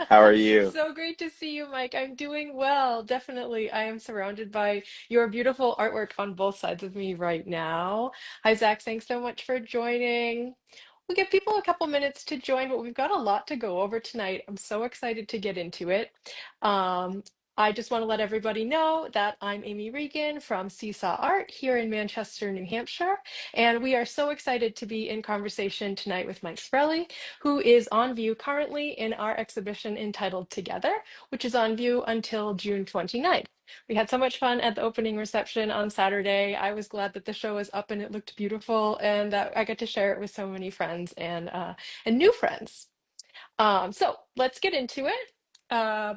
How are you? So great to see you, Mike. I'm doing well. Definitely. I am surrounded by your beautiful artwork on both sides of me right now. Hi, Zach. Thanks so much for joining. We'll give people a couple minutes to join, but we've got a lot to go over tonight. I'm so excited to get into it. Um, I just want to let everybody know that I'm Amy Regan from Seesaw Art here in Manchester, New Hampshire, and we are so excited to be in conversation tonight with Mike Cirelli, who is on view currently in our exhibition entitled Together, which is on view until June 29th. We had so much fun at the opening reception on Saturday. I was glad that the show was up and it looked beautiful, and that I got to share it with so many friends and new friends. So let's get into it.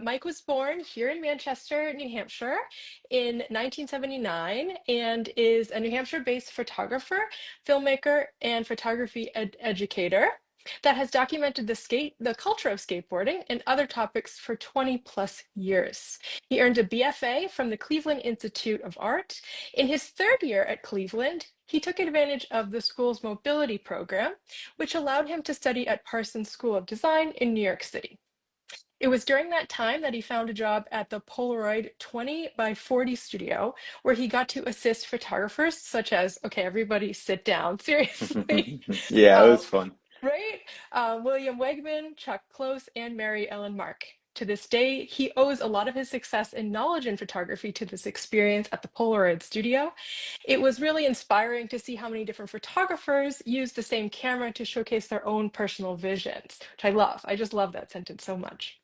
Mike was born here in Manchester, New Hampshire in 1979 and is a New Hampshire-based photographer, filmmaker, and photography educator that has documented the culture of skateboarding and other topics for 20 plus years. He earned a BFA from the Cleveland Institute of Art. In his third year at Cleveland, he took advantage of the school's mobility program, which allowed him to study at Parsons School of Design in New York City. It was during that time that he found a job at the Polaroid 20 by 40 studio, where he got to assist photographers such as, okay, everybody sit down, seriously. Yeah, it Uh, was fun. right? William Wegman, Chuck Close, and Mary Ellen Mark. To this day, he owes a lot of his success and knowledge in photography to this experience at the Polaroid studio. It was really inspiring to see how many different photographers use the same camera to showcase their own personal visions, which I love. I just love that sentence so much.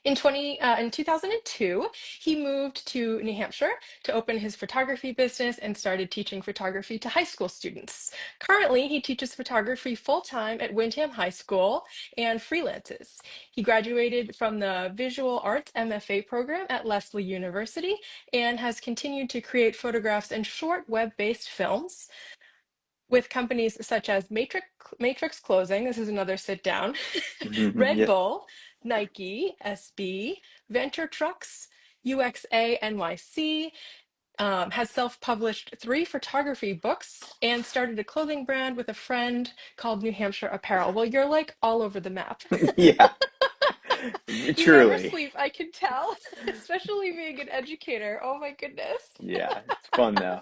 In 2002, he moved to New Hampshire to open his photography business and started teaching photography to high school students. Currently, he teaches photography full-time at Windham High School and freelances. He graduated from the Visual Arts MFA program at Lesley University and has continued to create photographs and short web-based films with companies such as Matrix Closing, this is another sit down, Red Yeah. Bull, Nike, SB, Venture Trucks, UXA NYC, has self-published 3 photography books and started a clothing brand with a friend called New Hampshire Apparel. Well, you're like all over the map. Yeah, You never truly. sleep, I can tell, especially being an educator. Oh my goodness. Yeah, it's fun though.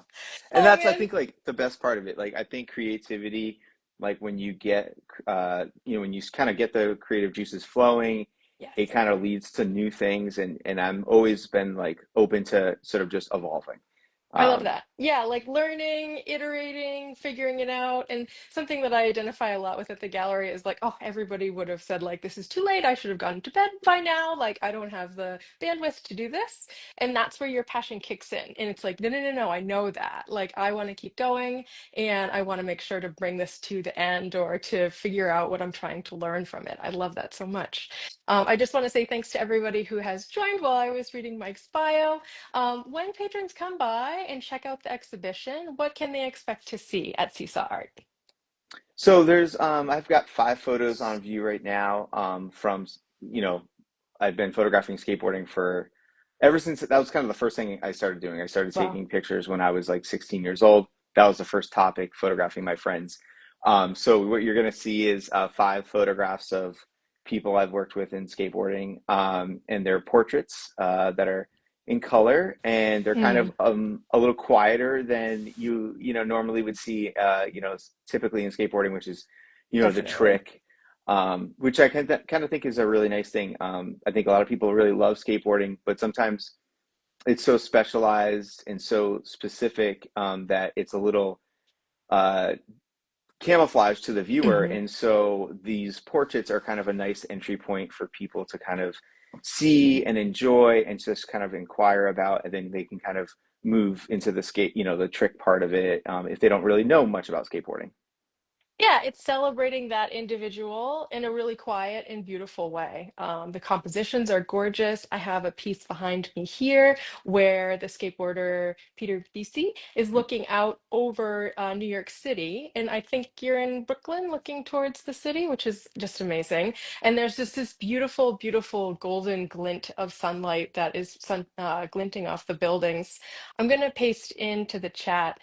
And Oh that's, I man. think, like the best part of it. Like, I think creativity, like when you get, when you kind of get the creative juices flowing, Yes. it kind of leads to new things. And I'm always been like open to sort of just evolving. I love Um, that. Yeah, like learning, iterating, figuring it out. And something that I identify a lot with at the gallery is like, oh, everybody would have said, like, this is too late. I should have gone to bed by now. Like, I don't have the bandwidth to do this. And that's where your passion kicks in. And it's like, no, no, no, no, I know that. Like, I want to keep going and I want to make sure to bring this to the end or to figure out what I'm trying to learn from it. I love that so much. I just want to say thanks to everybody who has joined while I was reading Mike's bio. When patrons come by and check out the exhibition, what can they expect to see at Seesaw Art? so I've got 5 photos on view right now, from, you know, I've been photographing skateboarding for ever since that was kind of the first thing I started doing. I started Wow. taking pictures when I was like 16 years old. That was the first topic, photographing my friends. So what you're going to see is 5 photographs of people I've worked with in skateboarding, and they're portraits that are in color, and they're kind Hmm, of a little quieter than you normally would see, typically in skateboarding, which is the definitely. trick, which I kind of think is a really nice thing. I think a lot of people really love skateboarding, but sometimes it's so specialized and so specific, that it's a little uh, camouflage to the viewer. Hmm. And so these portraits are kind of a nice entry point for people to kind of see and enjoy and just kind of inquire about, and then they can kind of move into the trick part of it, if they don't really know much about skateboarding. Yeah, it's celebrating that individual in a really quiet and beautiful way. The compositions are gorgeous. I have a piece behind me here where the skateboarder Peter BC is looking out over New York City. And I think you're in Brooklyn looking towards the city, which is just amazing. And there's just this beautiful, beautiful golden glint of sunlight that is glinting off the buildings. I'm going to paste into the chat.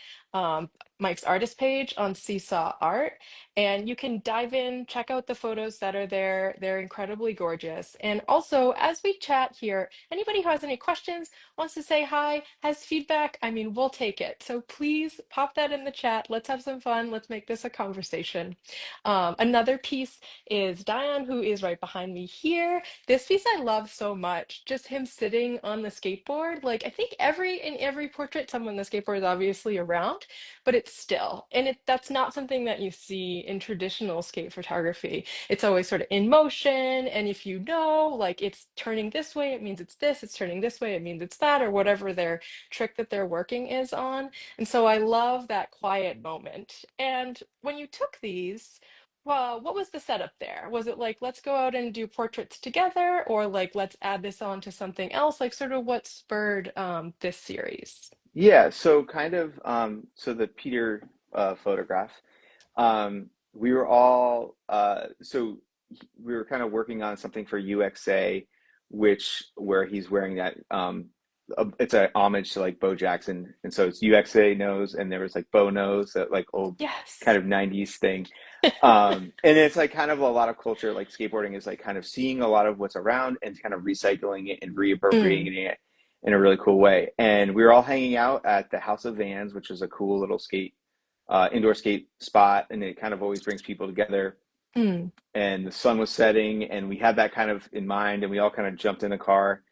Mike's artist page on Seesaw Art, and you can dive in, check out the photos that are there. They're incredibly gorgeous. And also, as we chat here, anybody who has any questions, wants to say hi, has feedback, I mean, we'll take it. So please pop that in the chat. Let's have some fun. Let's make this a conversation. Another piece is Diane, who is right behind me here. This piece I love so much. Just him sitting on the skateboard. Like I think in every portrait, someone on the skateboard is obviously around, but it's still. And that's not something that you see in traditional skate photography. It's always sort of in motion. And if you know, like it's turning this way, it means it's this, it's turning this way, it means it's that, or whatever their trick that they're working is on. And so I love that quiet moment. And when you took these, well, what was the setup there? Was it like, let's go out and do portraits together, or like, let's add this on to something else? Like, sort of what spurred this series? Yeah, so kind of so the Peter photograph. We were all we were kind of working on something for UXA, which where he's wearing that it's a homage to like Bo Jackson, and so it's UXA nose, and there was like Bo nose, that like old Yes. kind of 90s thing. And it's like kind of a lot of culture, like skateboarding is like kind of seeing a lot of what's around and kind of recycling it and Mm, reappropriating it in a really cool way. And we were all hanging out at the House of Vans, which is a cool little indoor skate spot, and it kind of always brings people together. mm, And the sun was setting, and we had that kind of in mind, and we all kind of jumped in the car,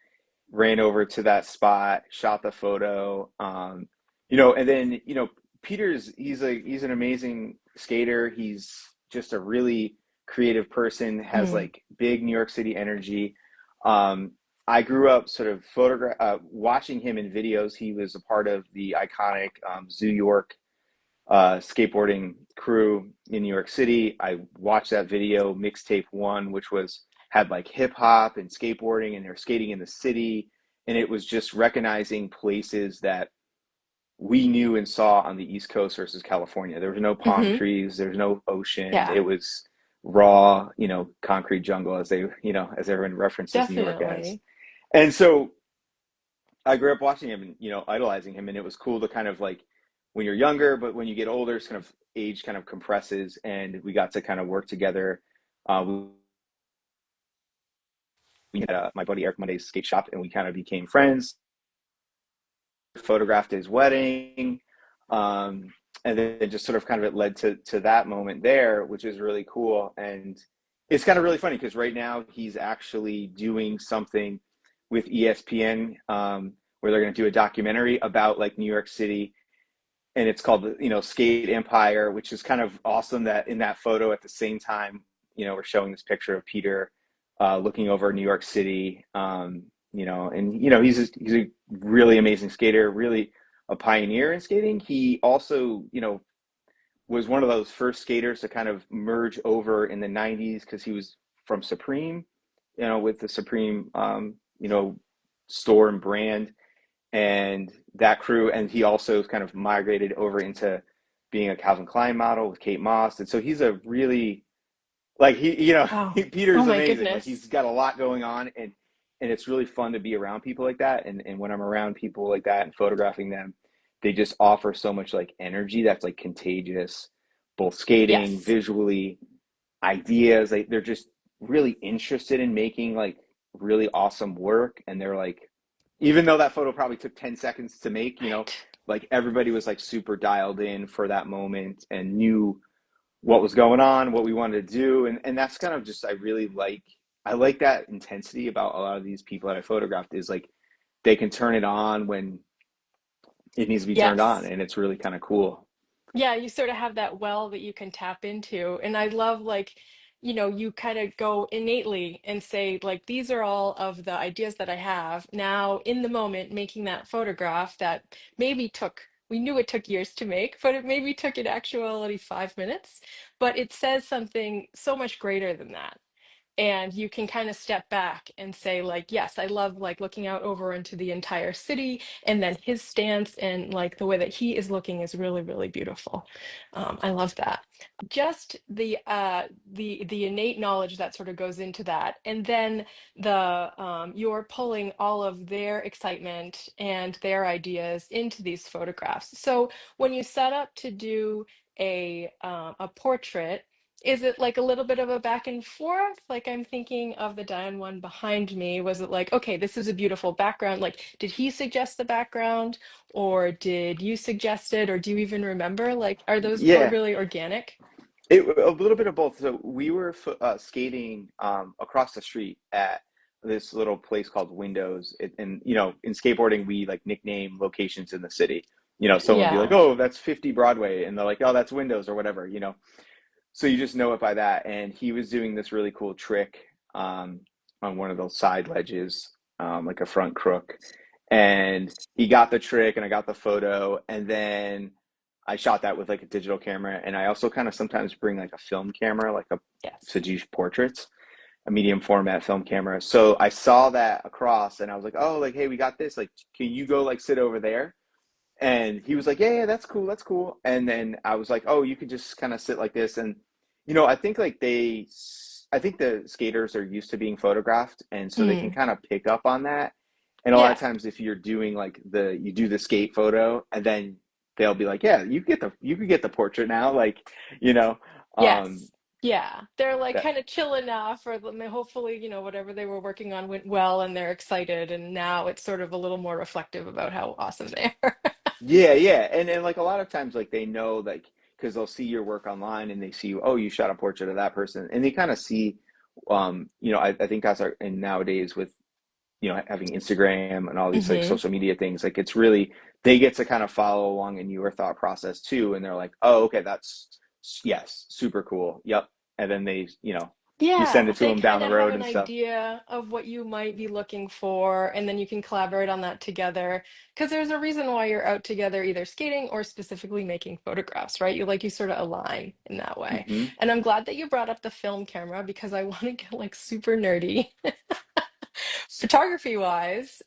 ran over to that spot, shot the photo. And then Peter's he's an amazing skater. He's just a really creative person. Has mm, like big New York City energy. Um, I grew up sort of watching him in videos. He was a part of the iconic Zoo York skateboarding crew in New York City. I watched that video, mixtape one, which was had like hip hop and skateboarding, and they're skating in the city, and it was just recognizing places that we knew and saw on the East Coast versus California. There was no palm hmm. trees, there's no ocean. Yeah, It was raw, concrete jungle, as everyone references New York as. definitely. And so I grew up watching him and idolizing him, and it was cool to kind of like when you're younger, but when you get older, it's kind of age kind of compresses, and we got to kind of work together. We had my buddy Eric Monday's skate shop, and we kind of became friends. Photographed his wedding, um, and then it just sort of kind of it led to that moment there, which is really cool. And it's kind of really funny because right now he's actually doing something with ESPN, where they're going to do a documentary about like New York City, and it's called Skate Empire, which is kind of awesome that in that photo at the same time we're showing this picture of Peter looking over New York City. And he's a really amazing skater, really a pioneer in skating. He also was one of those first skaters to kind of merge over in the 90s because he was from Supreme, with the Supreme store and brand and that crew. And he also kind of migrated over into being a Calvin Klein model with Kate Moss. And so he's a really like Wow. Oh Peter's my amazing. Like goodness. he's got a lot going on, and it's really fun to be around people like that. And when I'm around people like that and photographing them, they just offer so much like energy that's like contagious, both skating, Yes. visually, ideas. Like they're just really interested in making like really awesome work, and they're like, even though that photo probably took 10 seconds to make, Right. like everybody was like super dialed in for that moment and knew what was going on, what we wanted to do. And that's kind of just, I like that intensity about a lot of these people that I photographed is like they can turn it on when it needs to be turned on. Yes. And it's really kind of cool. Yeah, you sort of have that well that you can tap into. And I love like, you kind of go innately and say, like, these are all of the ideas that I have now in the moment, making that photograph that we knew it took years to make, but it maybe took in actuality 5 minutes. But it says something so much greater than that. and you can kind of step back and say like, yes, I love like looking out over into the entire city, and then his stance and like the way that he is looking is really, really beautiful. I love that. Just the innate knowledge that sort of goes into that, and then the you're pulling all of their excitement and their ideas into these photographs. So when you set up to do a portrait, is it like a little bit of a back and forth? Like I'm thinking of the Diane one behind me. Was it like, okay, this is a beautiful background? Like, did he suggest the background, or did you suggest it, or do you even remember? Like, are those or Yeah, really organic? a little bit of both. So we were skating across the street at this little place called Windows. And in skateboarding, we like nickname locations in the city. Someone would be like, Yeah. "Oh, that's 50 Broadway," and they're like, "Oh, that's Windows or whatever." So you just know it by that. And he was doing this really cool trick on one of those side ledges, like a front crook. And he got the trick, and I got the photo, and then I shot that with like a digital camera. And I also kind of sometimes bring like a film camera, like a Yes. Sage Portraits, a medium format film camera. So I saw that across, and I was like, "Oh, like hey, we got this. Like, can you go like sit over there?" And he was like, "Yeah, yeah, that's cool, that's cool." And then I was like, "Oh, you could just kind of sit like this." And I think I think the skaters are used to being photographed, and so they can Mm. kind of pick up on that. And a lot of Yeah. times, if you're doing like you do the skate photo, and then they'll be like, "Yeah, you could get the portrait now," like, you know, um, Yes. Yeah. They're like that kind of chill enough, or hopefully, whatever they were working on went well and they're excited. And now it's sort of a little more reflective about how awesome they are. Yeah, yeah, and like a lot of times, like they know, like because they'll see your work online and they see, oh, you shot a portrait of that person, and they kind of see, I think that's our and nowadays with having Instagram and all these like Hmm. social media things, like it's really they get to kind of follow along in your thought process too, and they're like, oh, okay, that's yes, super cool, yep, and then you send Yeah, it to they them down kind the of have road an and stuff. idea of what you might be looking for, and then you can collaborate on that together. Because there's a reason why you're out together, either skating or specifically making photographs, right? You sort of align in that way. Hmm. And I'm glad that you brought up the film camera because I want to get like super nerdy. Photography wise,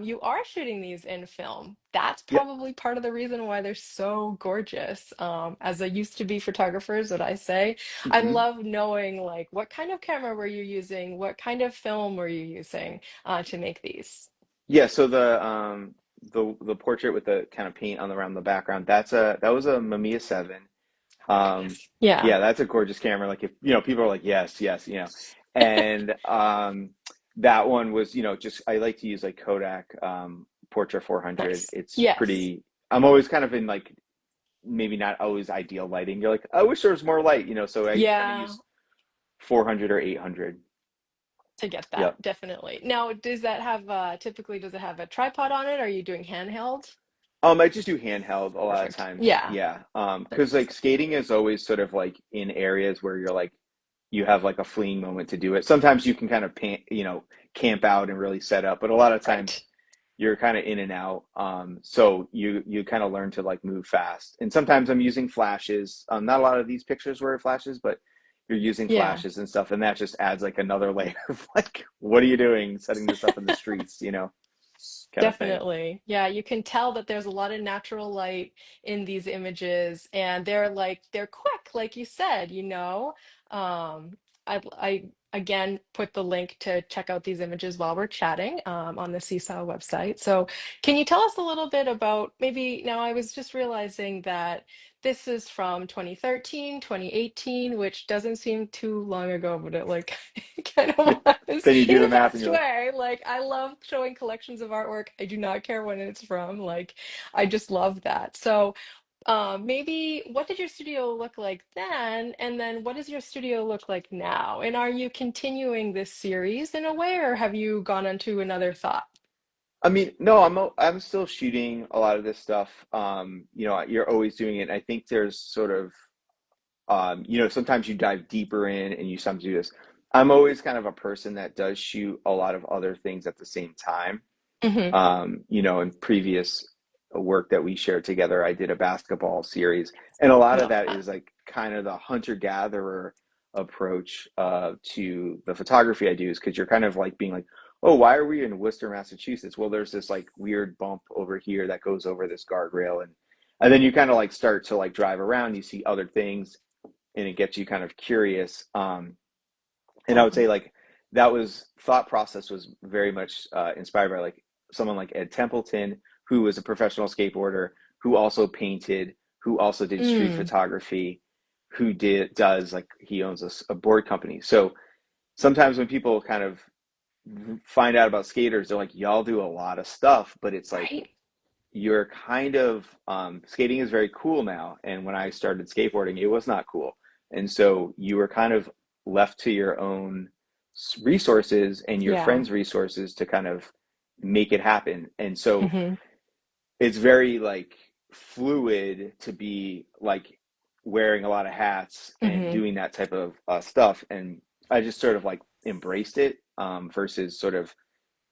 you are shooting these in film. That's Yep. probably part of the reason why they're so gorgeous. As I used to be photographer, is what I say. I Hmm. love knowing like what kind of camera were you using, what kind of film were you using to make these. Yeah, so the portrait with the kind of paint on around the background, that was a Mamiya 7. Oh my Um, goodness. Yeah. yeah, that's a gorgeous camera. Like if people are like, yes, yes, and that one was just I like to use like Kodak Portra 400. Nice. It's Yes. pretty. I'm always kind of in like maybe not always ideal lighting. You're like, I wish there was more light, so I kind of Yeah. use 400 or 800. To get that, Yep. definitely. Now, does that have typically does it have a tripod on it? Are you doing handheld? I just do handheld a lot of Perfect. times. Yeah. Yeah. Because Nice. like skating is always sort of like in areas where you're like you have like a fleeting moment to do it. Sometimes you can kind of camp out and really set up, but a lot of times Right. you're kind of in and out. So you kind of learn to like move fast. And sometimes I'm using flashes. Not a lot of these pictures were flashes, but you're using Yeah. flashes and stuff, and that just adds like another layer of like, what are you doing setting this up in the streets, kind of thing. Definitely. Yeah, you can tell that there's a lot of natural light in these images, and they're quick, like you said, you know. I again put the link to check out these images while we're chatting on the Seesaw website. So can you tell us a little bit about maybe now I was just realizing that this is from 2013, 2018, which doesn't seem too long ago, but it like it kind of was Then you do in the the math and best you're like, way. Like I love showing collections of artwork. I do not care when it's from. Like I just love that. So maybe what did your studio look like then? And then what does your studio look like now? And are you continuing this series in a way, or have you gone into another thought? I mean, no, I'm still shooting a lot of this stuff. You're always doing it. I think there's sort of sometimes you dive deeper in and you sometimes do this. I'm always kind of a person that does shoot a lot of other things at the same time. Hmm. In previous work that we shared together, I did a basketball series, and a lot of Love that that. is like kind of the hunter gatherer. approach to the photography I do is because you're kind of like being like, oh, why are we in Worcester, Massachusetts? Well, there's this like weird bump over here that goes over this guardrail, and then you kind of like start to like drive around, you see other things, and it gets you kind of curious. And I would say like that was thought process was very much inspired by like someone like Ed Templeton, who was a professional skateboarder, who also painted, who also did street Mm, photography, who did does like he owns a board company. So sometimes when people kind of find out about skaters, they're like, y'all do a lot of stuff, but it's like right. you're kind of skating is very cool now, and when I started skateboarding it was not cool, and so you were kind of left to your own resources and your Yeah. friends resources to kind of make it happen. And so Hmm. it's very like fluid to be like wearing a lot of hats and Hmm. doing that type of stuff, and I just sort of like embraced it versus sort of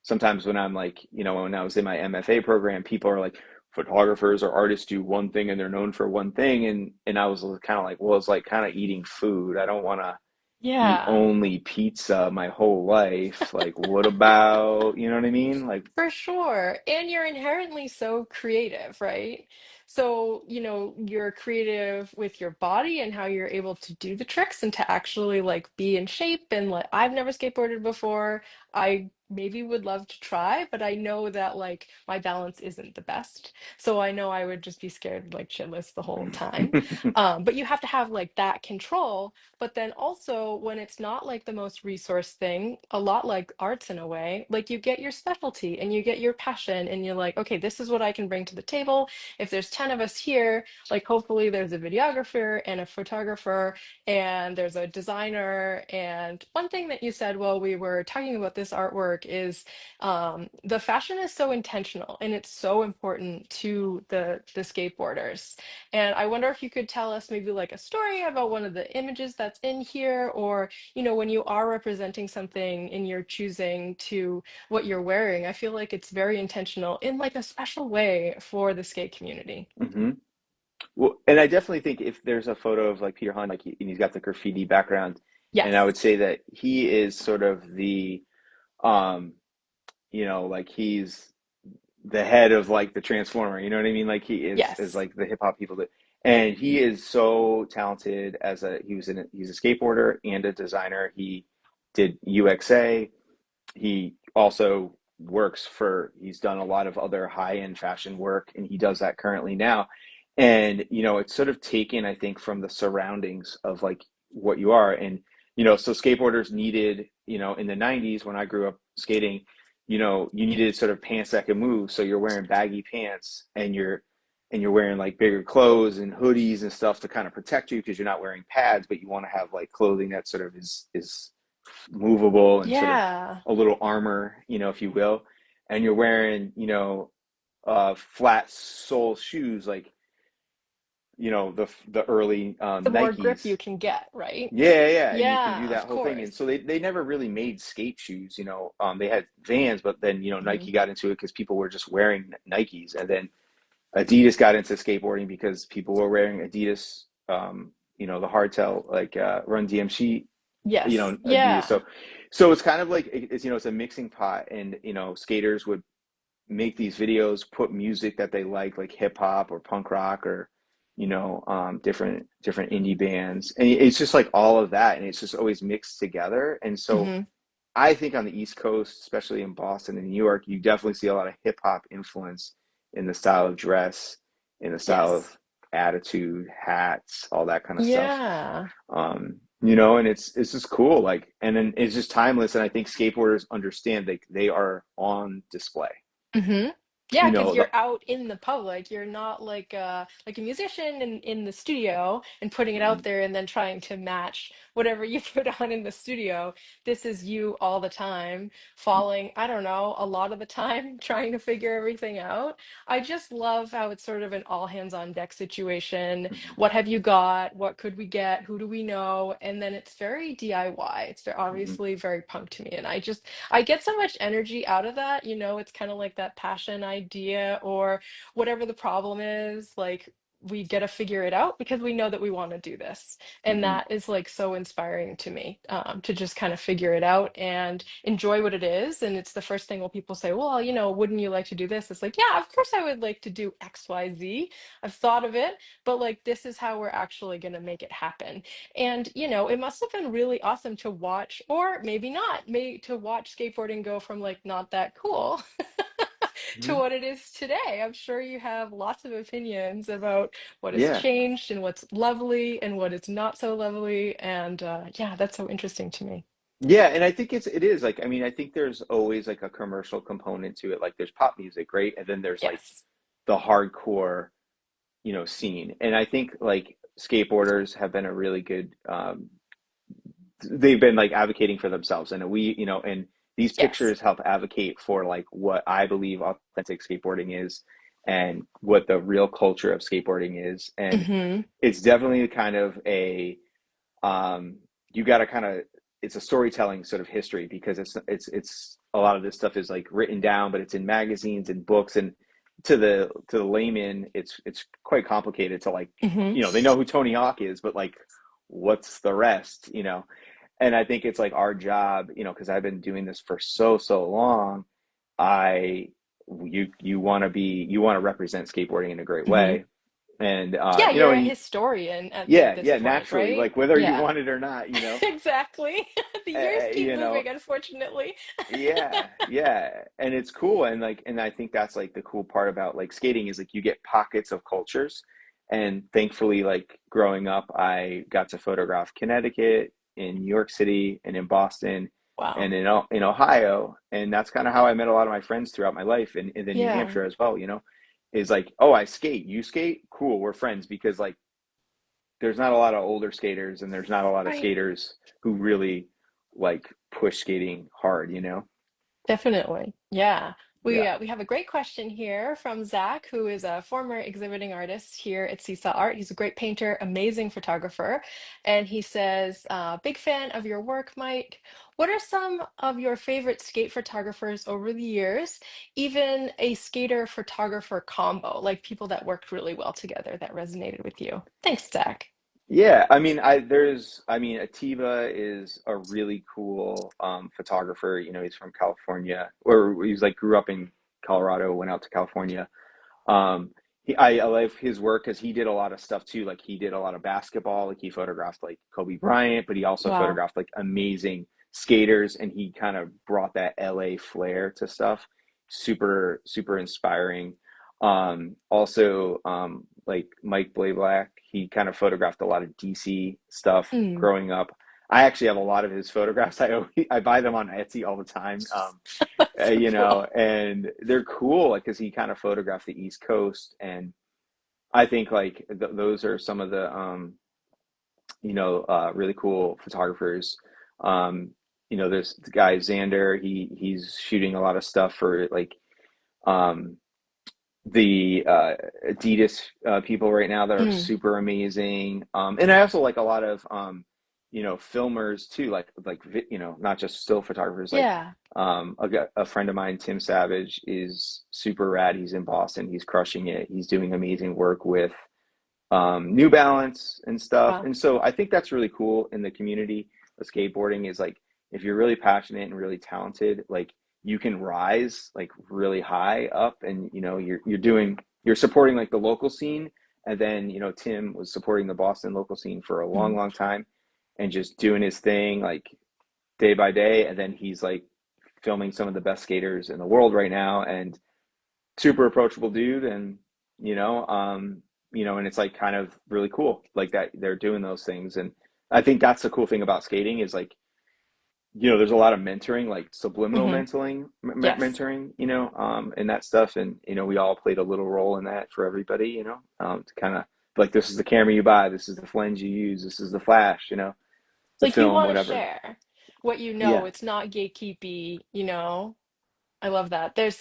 sometimes when I'm like, when I was in my MFA program, people are like, photographers or artists do one thing and they're known for one thing. And I was kind of like, well, it's like kind of eating food. I don't want to eat Yeah. only pizza my whole life. Like, what about, you know what I mean? Like, For sure. And you're inherently so creative, right? So, you're creative with your body and how you're able to do the tricks and to actually like be in shape. And like, I've never skateboarded before. I maybe would love to try, but I know that like my balance isn't the best. So I know I would just be scared like shitless the whole time. But you have to have like that control. But then also, when it's not like the most resource thing, a lot like arts in a way, like you get your specialty and you get your passion, and you're like, okay, this is what I can bring to the table. If there's 10 of us here, like hopefully there's a videographer and a photographer and there's a designer. And one thing that you said while we were talking about this artwork is the fashion is so intentional and it's so important to the skateboarders. And I wonder if you could tell us maybe like a story about one of the images that's in here, or, when you are representing something and you're choosing to what you're wearing, I feel like it's very intentional in like a special way for the skate community. hmm Well, and I definitely think if there's a photo of like Peter Hunt, like and he's got the graffiti background, and I Yes. would say that he is sort of the, um, like he's the head of like the transformer, you know what I mean? Like he is Yes. like the hip hop people that, and he is so talented as he's a skateboarder and a designer. He did UXA. He also he's done a lot of other high end fashion work, and he does that currently now. And, it's sort of taken, I think, from the surroundings of like what you are. And, so skateboarders needed, in the 90s when I grew up skating, you needed sort of pants that can move. So you're wearing baggy pants and you're wearing like bigger clothes and hoodies and stuff to kind of protect you because you're not wearing pads, but you want to have like clothing that sort of is movable and sort of Yeah. a little armor, if you will. And you're wearing, flat sole shoes like, the early The more grip you Nikes. can get, right? Yeah, yeah, and you can do Yeah, that of whole thing. And course. so they never really made skate shoes, they had Vans, but then, Hmm. Nike got into it because people were just wearing Nikes. And then Adidas got into skateboarding because people were wearing Adidas, the hardtail, like Run DMC, Yes. Adidas. Yeah. So it's kind of like it's a mixing pot, and skaters would make these videos, put music that they like hip hop or punk rock or different indie bands, and it's just like all of that, and it's just always mixed together. And so Hmm. I think on the East Coast, especially in Boston and New York, you definitely see a lot of hip hop influence in the style of dress, in the style of Yes. attitude, hats, all that kind of stuff. Yeah. And it's just cool. Like, and then it's just timeless. And I think skateboarders understand they are on display. Hmm. Yeah, You because know, the, you're out in the public. You're not like a musician in the studio and putting it out Mhm, there and then trying to match whatever you put on in the studio. This is you all the time, falling, I don't know, a lot of the time, trying to figure everything out. I just love how it's sort of an all hands on deck situation. mhm, What have you got? What could we get? Who do we know? And then it's very DIY. It's very mhm. obviously very punk to me. And I get so much energy out of that. It's kind of like that passion idea or whatever the problem is. Like, we get to figure it out because we know that we want to do this. And Hmm. that is like so inspiring to me, to just kind of figure it out and enjoy what it is. And it's the first thing when people say, well, wouldn't you like to do this? It's like, yeah, of course I would like to do XYZ. I've thought of it, but like this is how we're actually going to make it happen. And, it must have been really awesome to watch, or maybe not, to watch skateboarding go from like not that cool to Hmm. what it is today. I'm sure you have lots of opinions about what has Yeah. changed and what's lovely and what is not so lovely. And yeah, that's so interesting to me. Yeah, and I think it is like, I mean, I think there's always like a commercial component to it. Like there's pop music, right? And then there's like Yes. the hardcore, scene. And I think like skateboarders have been a really good they've been like advocating for themselves, and and these Yes. pictures help advocate for like what I believe authentic skateboarding is and what the real culture of skateboarding is. And Hmm. it's definitely kind of a um, you got to kind of it's a storytelling sort of history because it's a lot of this stuff is like written down, but it's in magazines and books, and to the layman, it's quite complicated to like Hmm. they know who Tony Hawk is, but like what's the rest, and I think it's like our job, because I've been doing this for so long. I you want to represent skateboarding in a great Hmm. way, and Yeah, you're a and historian at yeah, this yeah, point, naturally, right? like whether you Yeah. want it or not, Exactly. The years keep you know, moving, unfortunately. yeah, yeah, and it's cool, and like, and I think that's like the cool part about like skating is like you get pockets of cultures, and thankfully, like growing up, I got to photograph Connecticut, in New York City, and in Boston, Wow. and in Ohio, and that's kind of how I met a lot of my friends throughout my life, and then New Yeah. Hampshire as well, is like, oh, I skate, you skate, cool, we're friends because like there's not a lot of older skaters and there's not a lot of Right. skaters who really like push skating hard, Definitely. Yeah. We Yeah. uh, we have a great question here from Zach, who is a former exhibiting artist here at Seesaw Art. He's a great painter, amazing photographer, and he says, "Big fan of your work, Mike. What are some of your favorite skate photographers over the years? Even a skater photographer combo, like people that worked really well together that resonated with you." Thanks, Zach. Yeah, I mean, Atiba is a really cool photographer. He's from California, or he's like grew up in Colorado, went out to California. I like his work because he did a lot of stuff too. Like he did a lot of basketball. Like he photographed like Kobe Bryant, but he also Wow. photographed like amazing skaters, and he kind of brought that LA flair to stuff. Super, super inspiring. Also, like Mike Blablack, he kind of photographed a lot of DC stuff Mm, growing up. I actually have a lot of his photographs. I buy them on Etsy all the time. that's so cool. And they're cool like because he kind of photographed the East Coast, and I think like those are some of the really cool photographers. Um, there's the guy Xander. He's shooting a lot of stuff for like um, the Adidas people right now that are Mm, super amazing. And I also like a lot of filmers too, like not just still photographers. Like yeah. a friend of mine, Tim Savage, is super rad. He's in Boston. He's crushing it. He's doing amazing work with New Balance and stuff. Wow. And so I think that's really cool in the community of skateboarding is like if you're really passionate and really talented, like you can rise like really high up and you're supporting like the local scene. And then, Tim was supporting the Boston local scene for a long, Mm, long time and just doing his thing like day by day. And then he's like filming some of the best skaters in the world right now and super approachable dude, and and it's like kind of really cool like that they're doing those things. And I think that's the cool thing about skating is like there's a lot of mentoring, like subliminal hmm. Yes. mentoring, and that stuff, and we all played a little role in that for everybody, to kind of like this is the camera you buy, this is the lens you use, this is the flash, the Like you film, want to whatever. share what you know. Yeah. It's not gatekeepy. I love that. There's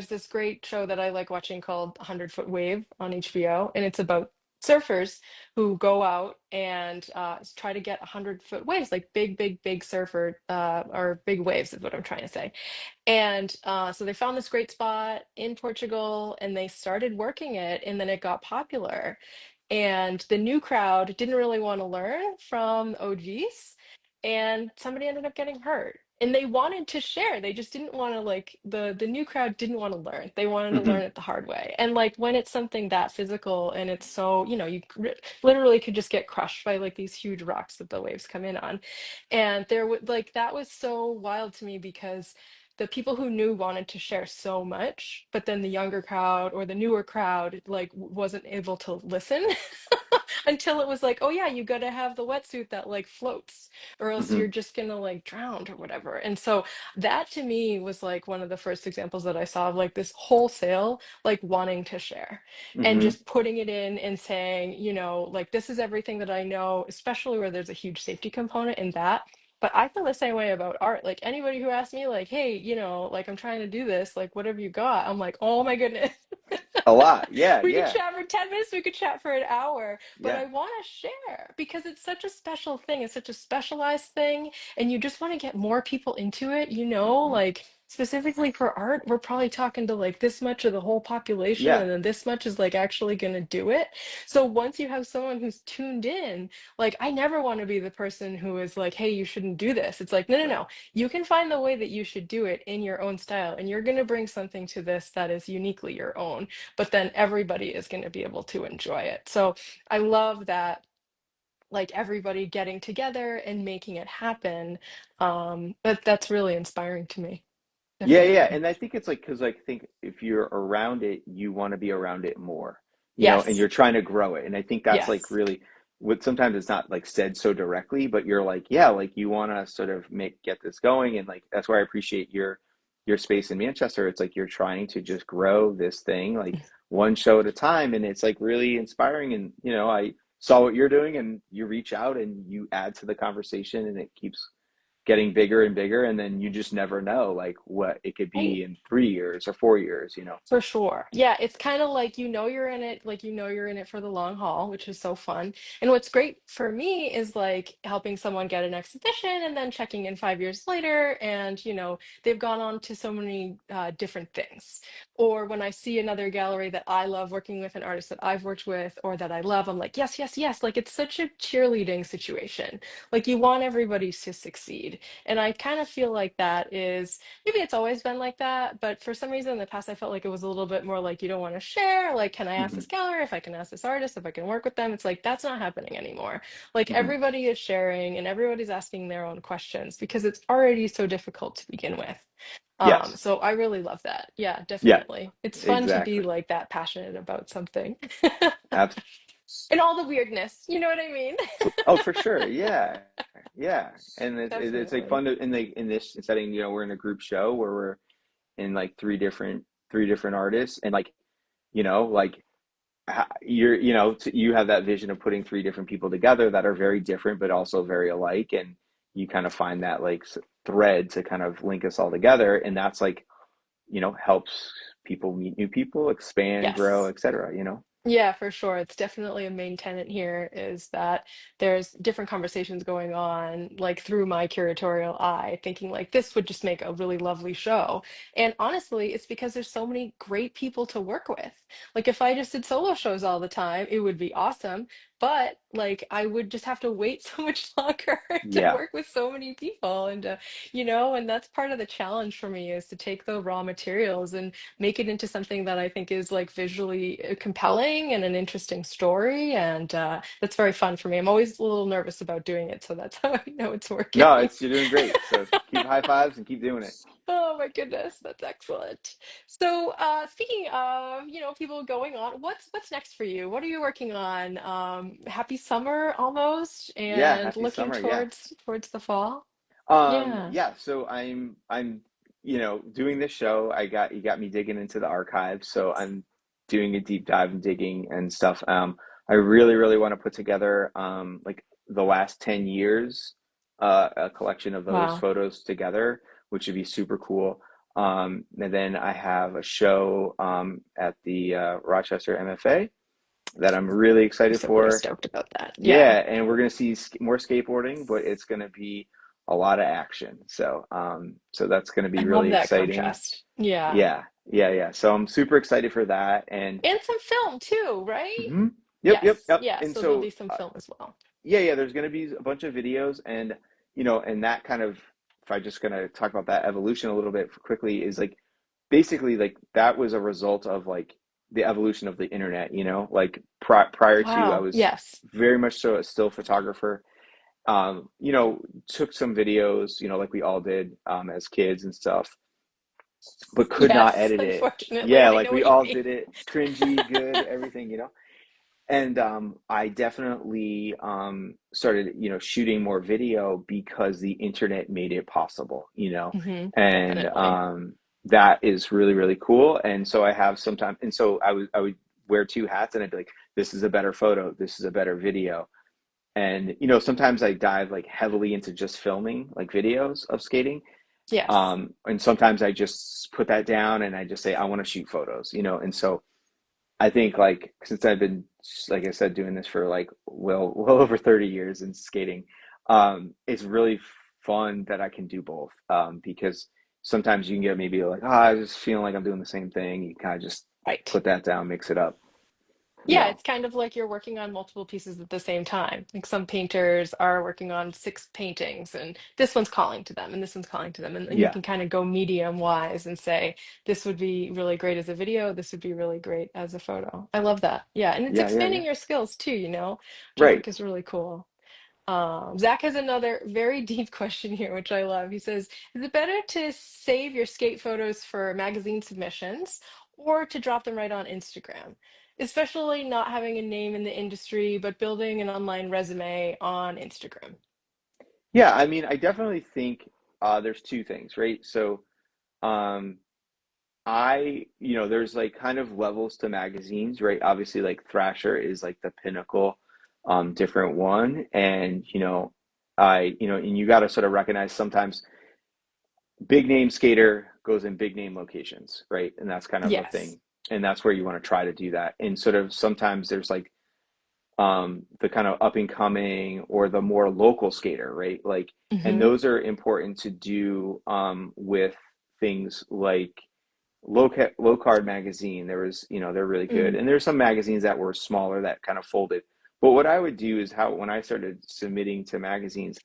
this great show that I like watching called 100 Foot Wave on HBO, and it's about surfers who go out and try to get 100-foot waves, like big, big, big surfer or big waves is what I'm trying to say. And so they found this great spot in Portugal and they started working it, and then it got popular. And the new crowd didn't really want to learn from OGs, and somebody ended up getting hurt. And they wanted to share. They just didn't want to like the new crowd didn't want to learn. They wanted to learn Hmm. it the hard way. And like when it's something that physical and it's so, literally could just get crushed by like these huge rocks that the waves come in on. And there would like that was so wild to me because the people who knew wanted to share so much, but then the younger crowd or the newer crowd like wasn't able to listen until it was like, oh yeah, you gotta have the wetsuit that like floats, or else Hmm. you're just gonna like drown or whatever. And so that to me was like one of the first examples that I saw of like this wholesale like wanting to share and Hmm. just putting it in and saying, like this is everything that I know, especially where there's a huge safety component in that. But I feel the same way about art. Like anybody who asks me, like, hey, like I'm trying to do this, like, what have you got? I'm like, oh my goodness. A lot. Yeah, We could yeah, chat for 10 minutes, we could chat for an hour, but yeah. I want to share because it's such a special thing. It's such a specialized thing. And you just want to get more people into it, Hmm. like specifically for art, we're probably talking to like this much of the whole population, Yeah. and then this much is like actually going to do it. So once you have someone who's tuned in, like I never want to be the person who is like, hey, you shouldn't do this. It's like, no, no, Right. no. You can find the way that you should do it in your own style, and you're going to bring something to this that is uniquely your own, but then everybody is going to be able to enjoy it. So I love that, like everybody getting together and making it happen. That's really inspiring to me, Yeah, yeah, definitely. and I think it's like because like I think if you're around it, you want to be around it more, and Yes, you're trying to grow it. And I think that's like yes. really what sometimes it's not like said so directly, but you're like, yeah, like you want to sort of get this going, and like that's why I appreciate your space in Manchester. It's like you're trying to just grow this thing like one show at a time, and it's like really inspiring. And I saw what you're doing, and you reach out and you add to the conversation, and it keeps getting bigger and bigger, and then you just never know like what it could Right. be in 3 years or 4 years. For sure. Yeah, it's kind of like you're in it, like you're in it for the long haul, which is so fun. And what's great for me is like helping someone get an exhibition and then checking in 5 years later, and they've gone on to so many different things. Or when I see another gallery that I love working with, an artist that I've worked with or that I love, I'm like, yes, yes, yes. Like it's such a cheerleading situation. Like you want everybody to succeed. And I kind of feel like that is. Maybe it's always been like that, but for some reason in the past, I felt like it was a little bit more like you don't want to share. Like, can I ask Hmm. this gallery if I can ask this artist if I can work with them? It's like that's not happening anymore. Like Hmm. everybody is sharing and everybody's asking their own questions because it's already so difficult to begin with. Yes. So I really love that. Yeah, Yeah, definitely. It's fun to be exactly. like that passionate about something. Abs- And all the weirdness, you know what I mean? oh, for sure. Yeah, yeah. And it's like Definitely. fun to in this setting. We're in a group show where we're in like three different artists, and like like you have that vision of putting three different people together that are very different but also very alike, and you kind of find that like thread to kind of link us all together, and that's like helps people meet new people, expand, grow, Yes. etc. Yeah, for sure. It's definitely a main tenet here is that there's different conversations going on, like through my curatorial eye, thinking like this would just make a really lovely show. And honestly, it's because there's so many great people to work with. Like if I just did solo shows all the time, it would be awesome. But like I would just have to wait so much longer to Yeah. work with so many people. And and that's part of the challenge for me is to take the raw materials and make it into something that I think is like visually compelling and an interesting story. And that's very fun for me. I'm always a little nervous about doing it, so that's how I know it's No, working. it's you're doing great. So keep high fives and keep doing it. Oh my goodness, that's excellent. So, speaking of, people going on, what's next for you? What are you working on? Happy summer almost, Yeah, and happy looking summer. Yeah. towards the fall. Yeah. Yeah, so I'm doing this show. You got me digging into the archives, so I'm doing a deep dive and digging and stuff. I really, really want to put together like the last 10 years, a collection of those Wow. photos together, which would be super cool. And then I have a show at the Rochester MFA that I'm really I'm excited so very for. stoked about that. Yeah. Yeah, and we're gonna see more skateboarding, but it's gonna be a lot of action. So that's gonna I be love really that exciting. contrast. Yeah. Yeah, yeah, yeah. So I'm super excited for that. And And some film too, right? mhm. Yep, yep, Yes. yep. Yeah. And So there'll so be some film as well. yeah, yeah, there's going to be a bunch of videos, and and that kind of, if I just going to talk about that evolution a little bit quickly, is like basically like that was a result of like the evolution of the internet, like prior to, I Wow. was Yes. very much so a still photographer. Took some videos, like we all did as kids and stuff, but could not Yes. edit it. Unfortunately, Yeah, I like know we what you all mean. did it, cringy, good, everything. And I definitely started, shooting more video because the internet made it possible, and Definitely. that is really, really cool. And so I have sometimes, and so I would wear two hats, and I'd be like, this is a better photo, this is a better video. And sometimes I dive like heavily into just filming like videos of skating, Yes. and sometimes I just put that down and I just say I want to shoot photos, and so I think like since I've been, like I said, doing this for like well over 30 years in skating, it's really fun that I can do both. Because sometimes you can get maybe like, I just feeling like I'm doing the same thing. You kind of just Right. put that down, mix it up, you Yeah, know. it's kind of like you're working on multiple pieces at the same time. Like some painters are working on six paintings, and this one's calling to them, and this one's calling to them. And you Yeah, can kind of go medium wise and say, this would be really great as a video, this would be really great as a photo. I love that. Yeah, and it's yeah, yeah, expanding yeah. your skills too, which I Right. think is really cool. Zach has another very deep question here, which I love. He says, is it better to save your skate photos for magazine submissions or to drop them right on Instagram? Especially not having a name in the industry, but building an online resume on Instagram. Yeah, I mean, I definitely think there's two things, right? So, um, there's like kind of levels to magazines, right? Obviously, like Thrasher is like the pinnacle, different one. And, and you got to sort of recognize sometimes big name skater goes in big name locations, right? And that's kind of a Yes. thing. And that's where you want to try to do that. And sort of sometimes there's like the kind of up and coming or the more local skater, right? Like, and Hmm. those are important to do with things like low card magazine. There was, they're really good, Mm. and there's some magazines that were smaller that kind of folded. But what I would do is how when I started submitting to magazines,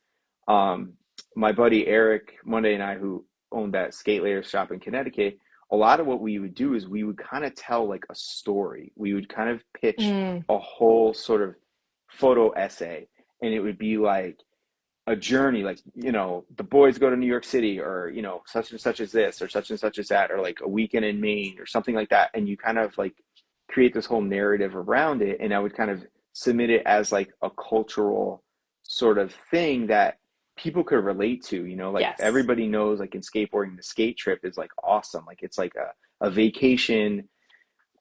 um, my buddy Eric Monday and I, who owned that skate layer shop in Connecticut, a lot of what we would do is we would kind of tell like a story. We would kind of pitch Mm. a whole sort of photo essay, and it would be like a journey, like the boys go to New York City, or such and such as this, or such and such as that, or like a weekend in Maine or something like that, and you kind of like create this whole narrative around it. And I would kind of submit it as like a cultural sort of thing that people could relate to, like Yes. everybody knows, like in skateboarding, the skate trip is like awesome, like it's like a vacation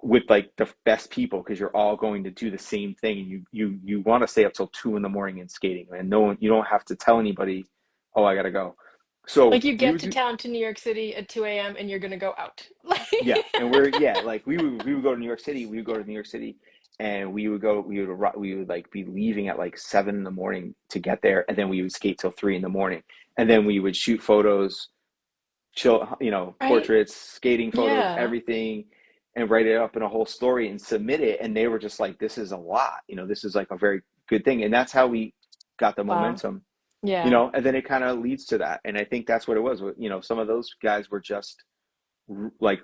with like the best people, because you're all going to do the same thing, and you want to stay up till 2 in the morning and skating, and no one, you don't have to tell anybody, oh, I gotta go. Like So you we get would to do, town to New York City at 2 a.m. and you're gonna go out. Like yeah, and we're, yeah, like we would go to New York City, we would go to New York City, and we would like be leaving at like 7 in the morning to get there, and then we would skate till 3 in the morning, and then we would shoot photos, chill, right? portraits, skating photos, Yeah. everything, and write it up in a whole story and submit it. And they were just like, this is a lot, this is like a very good thing. And that's how we got the Wow. momentum, Yeah. and then it kind of leads to that. And I think that's what it was. Some of those guys were just like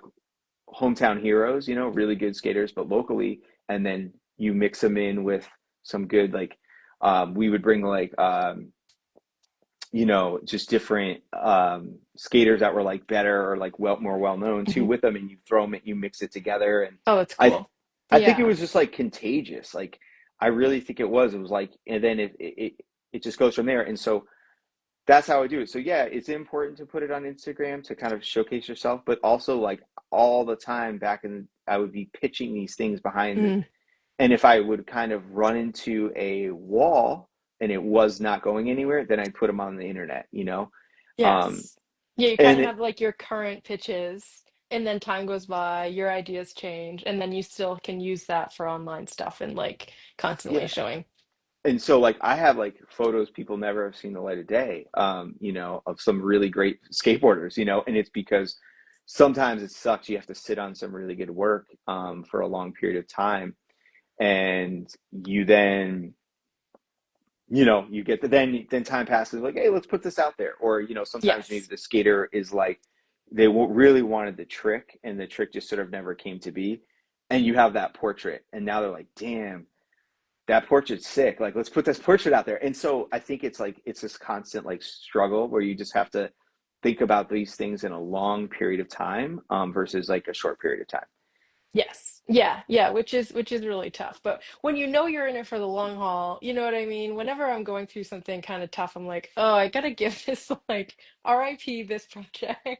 hometown heroes, really good skaters, but locally. And then you mix them in with some good, like, we would bring like, just different skaters that were like better or like more well known too Mhm. with them, and you throw them, you mix it together, and Oh, it's I cool. I think it Yeah. was just like contagious. Like I really think it was like, and then it just goes from there, and so that's how I do it. So yeah, it's important to put it on Instagram to kind of showcase yourself, but also like all the time back in, I would be pitching these things behind, Mm. and if I would kind of run into a wall and it was not going anywhere, then I'd put them on the internet. Um, Yes. Yeah, you kind and of have like your current pitches And then time goes by, your ideas change, and then you still can use that for online stuff and like constantly Yeah. showing. And so like I have like photos people never have seen the light of day, of some really great skateboarders, and it's because sometimes it sucks. You have to sit on some really good work for a long period of time, and you then you get then time passes like, hey, let's put this out there. Or sometimes maybe Yes. the skater is like they really wanted the trick, and the trick just sort of never came to be, and you have that portrait, and now they're like, damn, that portrait's sick. Like, let's put this portrait out there. And so I think it's like it's this constant like struggle where you just have to think about these things in a long period of time versus like a short period of time. Yes. Yeah, yeah, which is really tough. But when you know you're in it for the long haul, you know what I mean? Whenever I'm going through something kind of tough, I'm like, "Oh, I gotta give this like RIP this project. Give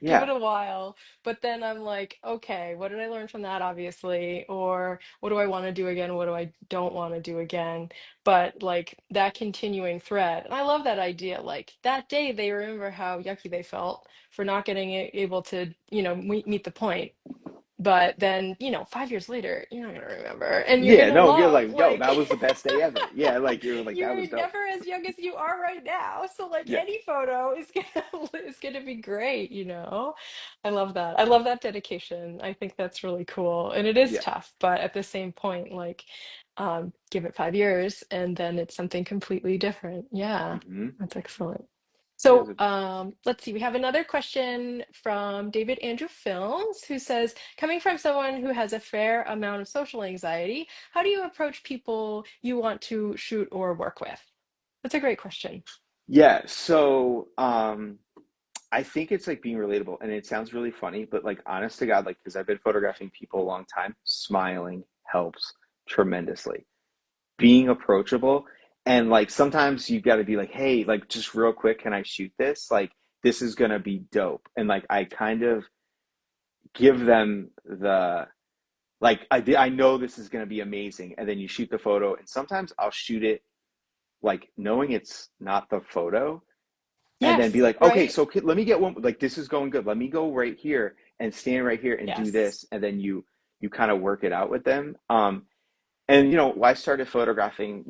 it Yeah. a while." But then I'm like, "Okay, what did I learn from that, obviously? Or what do I want to do again? What do I don't want to do again?" But like that continuing thread. And I love that idea. Like that day they remember how yucky they felt for not getting able to, meet the point. But then, 5 years later, you're not gonna remember, and you're Yeah. gonna No, you're love like, yo, like that was the best day ever. Yeah. Like, you're like, that was you're dope. never as young as you are right now. So like Yeah. any photo is gonna is gonna be great. I love that. I love that dedication. I think that's really cool. And it is Yeah. tough, but at the same point, like give it 5 years and then it's something completely different. Yeah, Hmm. that's excellent. Yeah. So let's see. We have another question from David Andrew Films, who says, coming from someone who has a fair amount of social anxiety, how do you approach people you want to shoot or work with? That's a great question. Yeah. So, I think it's like being relatable, and it sounds really funny, but like honest to God, like because I've been photographing people a long time, smiling helps tremendously. Being approachable, and like sometimes you got to be like, hey, like just real quick, can I shoot this? Like this is gonna be dope, and like I kind of give them the like I know this is gonna be amazing, and then you shoot the photo, and sometimes I'll shoot it like knowing it's not the photo, and then be Yes, like, okay, right? so let me get one, like this is going good. Let me go right here and stand right here and do Yes. this, and then you kind of work it out with them. And I started photographing,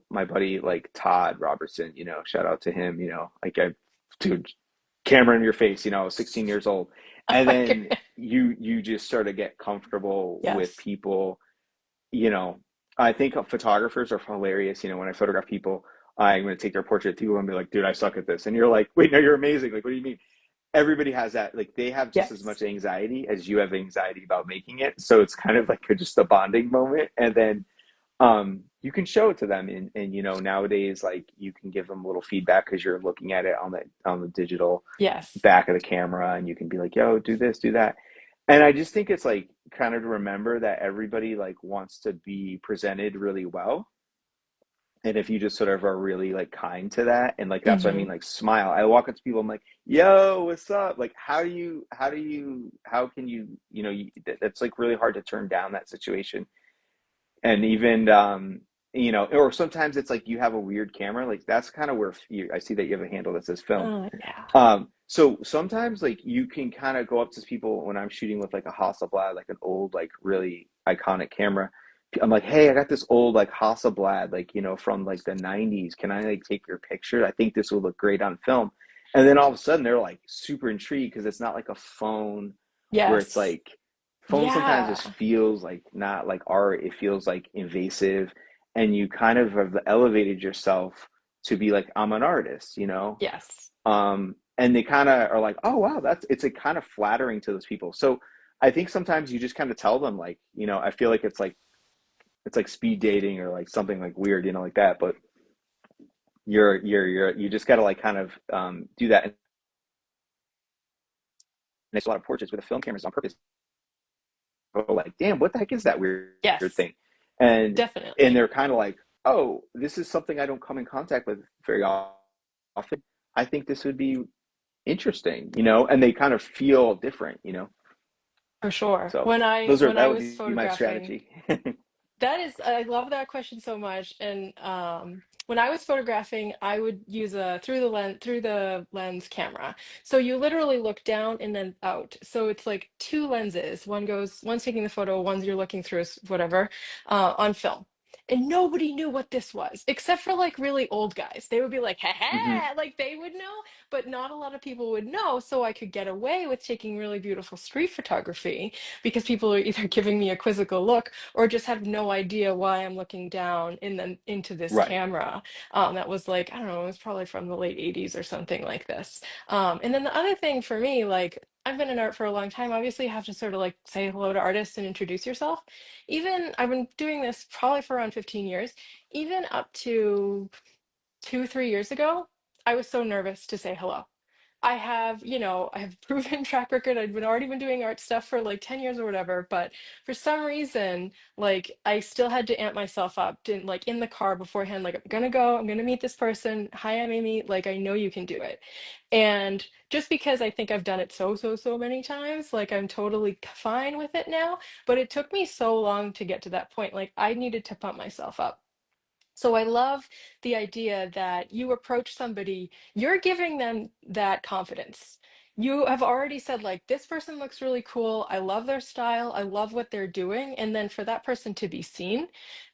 my buddy like Todd Robertson, shout out to him, like dude, camera in your face, I was 16 years old. Oh And my then goodness. you just sort of get comfortable with Yes. people, you know. I think photographers are hilarious. When I photograph people, I'm going to take their portrait to people and be like, dude, I suck at this. And you're like, wait, no, you're amazing. Like, what do you mean? Everybody has that. Like, they have just as Yes. much anxiety as you have anxiety about making it. So it's kind of like just a bonding moment. And then you can show it to them, and nowadays like you can give them a little feedback because you're looking at it on the digital Yes. back of the camera, and you can be like, yo, do this, do that. And I just think it's like kind of to remember that everybody like wants to be presented really well, and if you just sort of are really like kind to that, and like that's what I mean, Hmm. like smile. I walk up to people, I'm like, yo, what's up? Like how can that's like really hard to turn down that situation. And even or sometimes it's like you have a weird camera, like that's kind of where I see that you have a handle that says film. Oh yeah. So sometimes like you can kind of go up to people when I'm shooting with like a Hasselblad, like an old like really iconic camera. I'm like, hey, I got this old like Hasselblad, like from like the 90s, can I like take your picture? I think this will look great on film. And then all of a sudden they're like super intrigued because it's not like a phone where it's Yes. like phone sometimes just Yeah. feels like not like art, it feels like invasive, and you kind of have elevated yourself to be like, I'm an artist, Yes. and they kind of are like, oh wow, that's it's a kind of flattering to those people. So I think sometimes you just kind of tell them like, I feel like it's like speed dating or like something like weird, like that, but you just got to like kind of do that. And there's a lot of portraits with the film cameras on purpose, like, damn, what the heck is that weird Yes. thing? And Definitely. they're kind of like, oh, this is something I don't come in contact with very often. I think this would be interesting, and they kind of feel different. For sure. So When I that would was be my photographing, strategy. that is, I love that question so much. And when I was photographing, I would use a through the lens camera. So you literally look down and then out. So it's like two lenses. One's taking the photo, one's you're looking through whatever on film. And nobody knew what this was, except for like really old guys. They would be like, ha Hmm. ha, like they would know, but not a lot of people would know. So I could get away with taking really beautiful street photography because people are either giving me a quizzical look or just have no idea why I'm looking down and then into this Right. camera. That was like, I don't know, it was probably from the late 80s or something like this. And then the other thing for me, like, I've been in art for a long time. Obviously, you have to sort of like say hello to artists and introduce yourself. Even I've been doing this probably for around 15 years. Even up to 2, 3 years ago, I was so nervous to say hello. I have proven track record. Already been doing art stuff for like 10 years or whatever, but for some reason, like I still had to amp myself up like in the car beforehand, like I'm gonna go, I'm gonna meet this person. Hi, I'm Amy. Like I know you can do it. And just because I think I've done it so many times, like I'm totally fine with it now. But it took me so long to get to that point. Like I needed to pump myself up. So I love the idea that you approach somebody, you're giving them that confidence. You have already said, like, this person looks really cool. I love their style. I love what they're doing. And then for that person to be seen,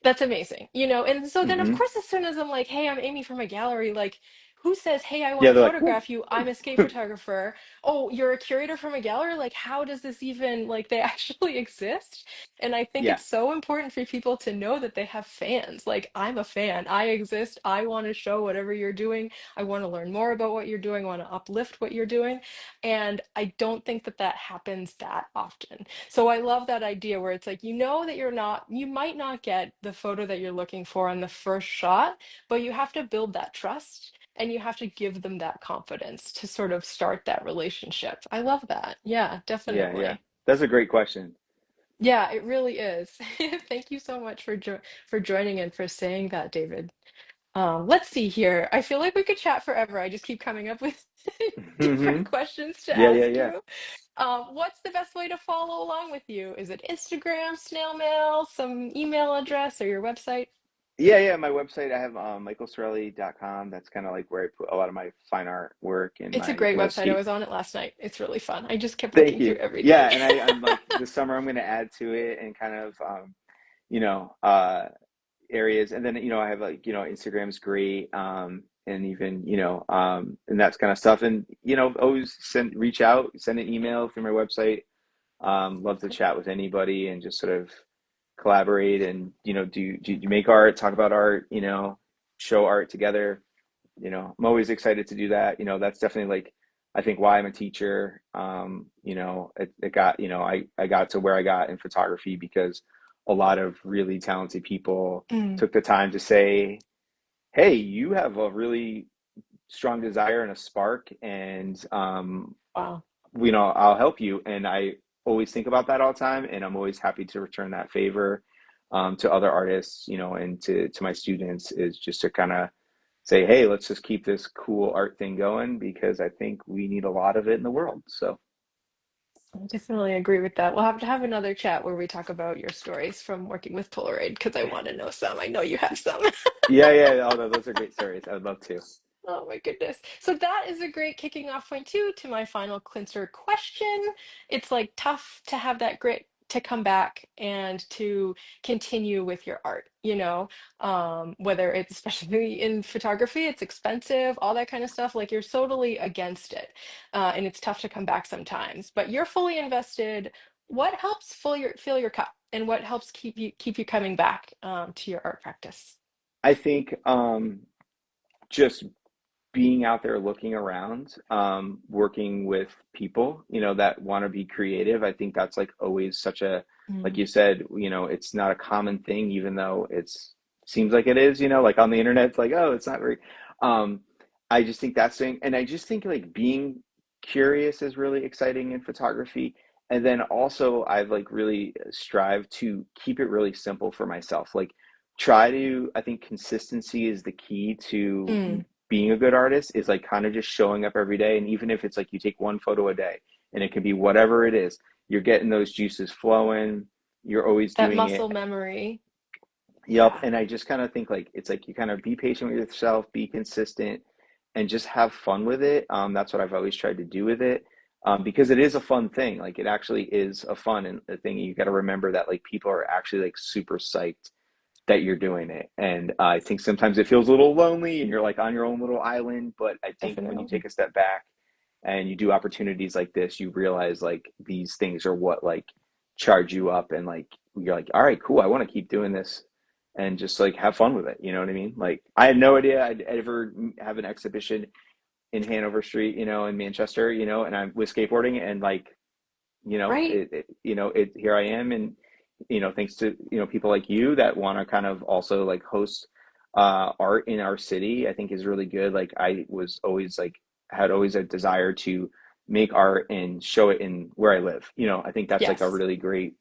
that's amazing, you know? And so then, of Hmm. course, as soon as I'm like, hey, I'm Amy from a gallery, like, who says, hey, I want Yeah, to they're like, "Whoa." photograph you? I'm a skate photographer. Oh, you're a curator from a gallery? Like, how does this even, like, they actually exist? And I think Yeah, it's so important for people to know that they have fans. Like, I'm a fan. I exist. I want to show whatever you're doing. I want to learn more about what you're doing. I want to uplift what you're doing. And I don't think that that happens that often. So I love that idea where it's like, you know, that you might not get the photo that you're looking for on the first shot, but you have to build that trust. And you have to give them that confidence to sort of start that relationship. I love that. Yeah, yeah, yeah. definitely. That's a great question. Yeah, it really is. Thank you so much for joining and for saying that, David. Let's see here. I feel like we could chat forever. I just keep coming up with Hmm. different questions to Yeah, yeah, ask yeah. you. What's the best way to follow along with you? Is it Instagram, snail mail, some email address, or your website? Yeah, yeah. My website, I have michaelcerelli.com. That's kind of like where I put a lot of my fine art work and It's a my, great you know, website. I skate. was on it last night. It's really fun. I just kept Thank looking you. through everything. Yeah, and I'm like this summer I'm going to add to it and kind of, you know, areas. And then, I have like, Instagram's great. And even, and that's kind of stuff. And, always reach out, send an email through my website. Love to chat with anybody and just sort of collaborate and, do you make art, talk about art, show art together. I'm always excited to do that. That's definitely like, I think why I'm a teacher. It got, I got to where I got in photography because a lot of really talented people Mm, took the time to say, hey, you have a really strong desire and a spark, and wow. I'll help you. And I always think about that all the time, and I'm always happy to return that favor to other artists, and to my students, is just to kind of say, hey, let's just keep this cool art thing going because I think we need a lot of it in the world. So I definitely agree with that. We'll have to have another chat where we talk about your stories from working with Polaroid because I want to know some. I know you have some. yeah, yeah, although those are great stories. I would love to. Oh my goodness. So that is a great kicking off point too to my final clincher question. It's like tough to have that grit to come back and to continue with your art, whether it's especially in photography, it's expensive, all that kind of stuff. Like you're totally against it. And it's tough to come back sometimes, but you're fully invested. What helps fill your cup and what helps keep you coming back to your art practice? I think just being out there looking around, working with people, that want to be creative. I think that's like always such a, like Mm, you said, it's not a common thing, even though it's seems like it is, like on the internet, it's like, oh, it's not very, um, I just think that's thing. And I just think like being curious is really exciting in photography. And then also I've like really strived to keep it really simple for myself. Like I think consistency is the key to mm. being a good artist, is like kind of just showing up every day. And even if it's like you take one photo a day and it can be whatever it is, you're getting those juices flowing. You're always That doing it. muscle memory. Yep. Yeah, And I just kind of think like it's like you kind of be patient with yourself, be consistent, and just have fun with it. That's what I've always tried to do with it. Because it is a fun thing. Like it actually is a fun and a thing. You got to remember that like people are actually like super psyched that you're doing it. And I think sometimes it feels a little lonely and you're like on your own little island. But I think when you definitely. take a step back and you do opportunities like this, you realize like these things are what like charge you up and like you're like, all right, cool, I want to keep doing this and just like have fun with it. You know what I mean? Like I had no idea I'd ever have an exhibition in Hanover Street, in Manchester, and I'm with skateboarding and like Right? it here I am, and thanks to people like you that want to kind of also like host art in our city. I think is really good. Like I was always like had always a desire to make art and show it in where I live. I think that's like a Yes. really great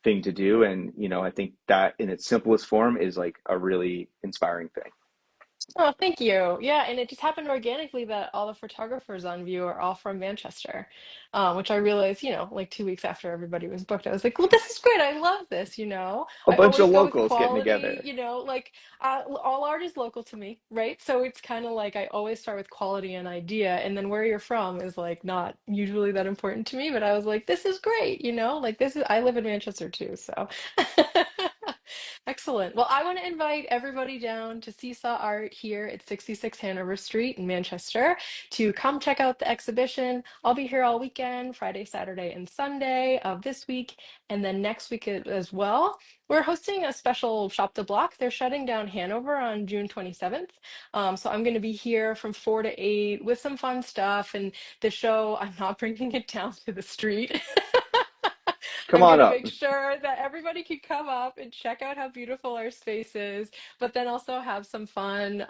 thing to do, and I think that in its simplest form is like a really inspiring thing. Oh, thank you. Yeah, and it just happened organically that all the photographers on view are all from Manchester, which I realized, like 2 weeks after everybody was booked. I was like, well, this is great. I love this, you know. A I bunch of always go with locals getting quality, together. like all art is local to me, right? So it's kind of like I always start with quality and idea, and then where you're from is like not usually that important to me, but I was like, this is great, like this is I live in Manchester too, so. Excellent. Well, I want to invite everybody down to Seesaw Art here at 66 Hanover Street in Manchester to come check out the exhibition. I'll be here all weekend, Friday, Saturday, and Sunday of this week, and then next week as well. We're hosting a special Shop the Block. They're shutting down Hanover on June 27th. So I'm going to be here from 4 to 8 with some fun stuff. And the show, I'm not bringing it down to the street. Come I'm on going to up. make sure that everybody can come up and check out how beautiful our space is, but then also have some fun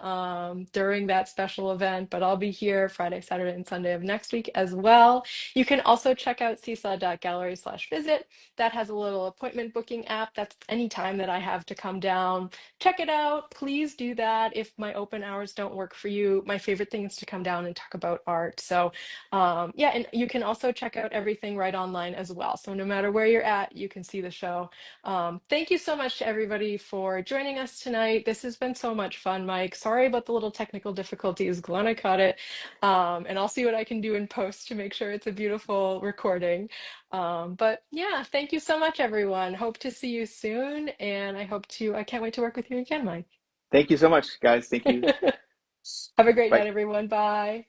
during that special event. But I'll be here Friday, Saturday, and Sunday of next week as well. You can also check out seesaw.gallery/visit. That has a little appointment booking app. That's any time that I have to come down. Check it out. Please do that if my open hours don't work for you. My favorite thing is to come down and talk about art. So yeah, and you can also check out everything right online as well. So no matter where you're at, you can see the show. Thank you so much to everybody for joining us tonight. This has been so much fun, Mike. Sorry about the little technical difficulties. Glad I caught it. And I'll see what I can do in post to make sure it's a beautiful recording. But yeah, thank you so much, everyone. Hope to see you soon. And I can't wait to work with you again, Mike. Thank you so much, guys. Thank you. Have a great Bye. night, everyone. Bye.